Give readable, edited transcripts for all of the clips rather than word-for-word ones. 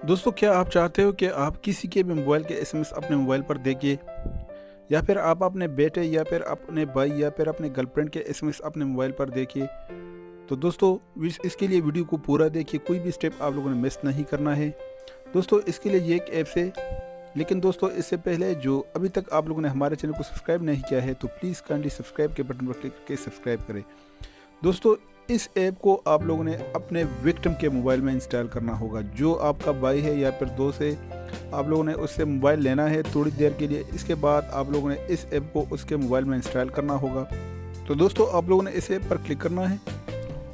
दोस्तों, क्या आप चाहते हो कि आप किसी के भी मोबाइल के एसएमएस अपने मोबाइल पर देखिए, या फिर आप अपने बेटे या फिर अपने भाई या फिर अपने गर्लफ्रेंड के एसएमएस अपने मोबाइल पर देखिए? तो दोस्तों, इसके लिए वीडियो को पूरा देखिए, कोई भी स्टेप आप लोगों ने मिस नहीं करना है। दोस्तों, इसके लिए ये एक ऐप्स है, लेकिन दोस्तों इससे पहले जो अभी तक आप लोगों ने हमारे चैनल को सब्सक्राइब नहीं किया है तो प्लीज़ काइंडली सब्सक्राइब के बटन पर क्लिक करके सब्सक्राइब करें। दोस्तों, इस ऐप को आप लोगों ने अपने विक्टिम के मोबाइल में इंस्टॉल करना होगा। जो आपका भाई है या फिर दोस्त है, आप लोगों ने उससे मोबाइल लेना है थोड़ी देर के लिए। इसके बाद आप लोगों ने इस ऐप को उसके मोबाइल में इंस्टॉल करना होगा। तो दोस्तों, आप लोगों ने इस ऐप पर क्लिक करना है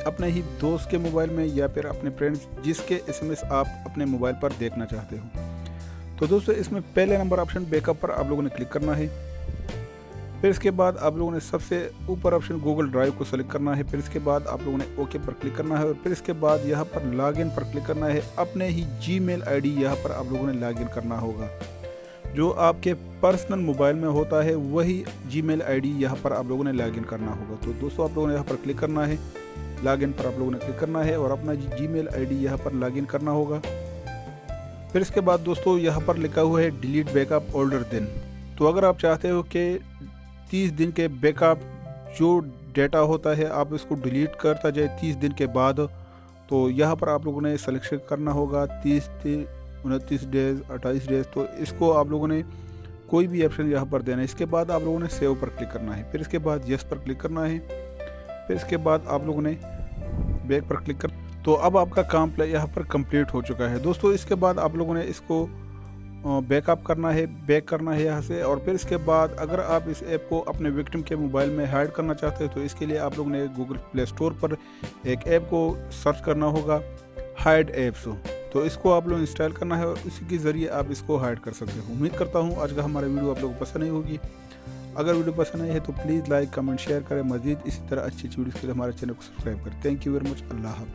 अपने ही दोस्त के मोबाइल में या फिर अपने फ्रेंड्स जिसके एसएमएस आप अपने मोबाइल पर देखना चाहते हो। तो दोस्तों, इसमें पहले नंबर ऑप्शन बैकअप पर आप लोगों ने क्लिक करना है। फिर इसके बाद आप लोगों ने सबसे ऊपर ऑप्शन गूगल ड्राइव को सेलेक्ट करना है। फिर इसके बाद आप लोगों ने ओके पर क्लिक करना है और फिर इसके बाद यहाँ पर लॉगिन पर क्लिक करना है। अपने ही जीमेल आईडी यहाँ पर आप लोगों ने लॉगिन करना होगा। जो आपके पर्सनल मोबाइल में होता है वही जीमेल आईडी यहाँ पर आप लोगों ने लॉगिन करना होगा। तो दोस्तों, आप लोगों ने यहाँ पर क्लिक करना है, लॉगिन पर आप लोगों ने क्लिक करना है और अपना जीमेल आईडी यहाँ पर लॉगिन करना होगा। फिर इसके बाद दोस्तों, यहाँ पर लिखा हुआ है डिलीट बैकअप ओल्डर देन। तो अगर आप चाहते हो कि 30 दिन के बैकअप जो डेटा होता है आप इसको डिलीट करता जाए 30 दिन के बाद, तो यहाँ पर आप लोगों ने सिलेक्शन करना होगा 30 29 डेज़ 28 डेज़। तो इसको आप लोगों ने कोई भी ऑप्शन यहाँ पर देना है। इसके बाद आप लोगों ने सेव पर क्लिक करना है। फिर इसके बाद यस पर क्लिक करना है। फिर इसके बाद आप लोगों ने बैक पर क्लिक कर। तो अब आपका काम यहाँ पर कंप्लीट हो चुका है। दोस्तों, इसके बाद आप लोगों ने इसको बैकअप करना है, बैक करना है यहाँ से। और फिर इसके बाद अगर आप इस ऐप को अपने विक्टिम के मोबाइल में हाइड करना चाहते हो तो इसके लिए आप लोगों ने गूगल प्ले स्टोर पर एक ऐप को सर्च करना होगा, हाइड ऐप्स। तो इसको आप लोग इंस्टॉल करना है और इसी के ज़रिए आप इसको हाइड कर सकते हो। उम्मीद करता हूँ आज का हमारा वीडियो आप लोगों को पसंद आई होगी। अगर वीडियो पसंद आई है तो प्लीज़ लाइक कमेंट शेयर करें। मज़ीद इसी तरह अच्छी वीडियोज़ के लिए हमारे चैनल को सब्सक्राइब करें। Thank you very much. अल्लाह हाफ़िज़।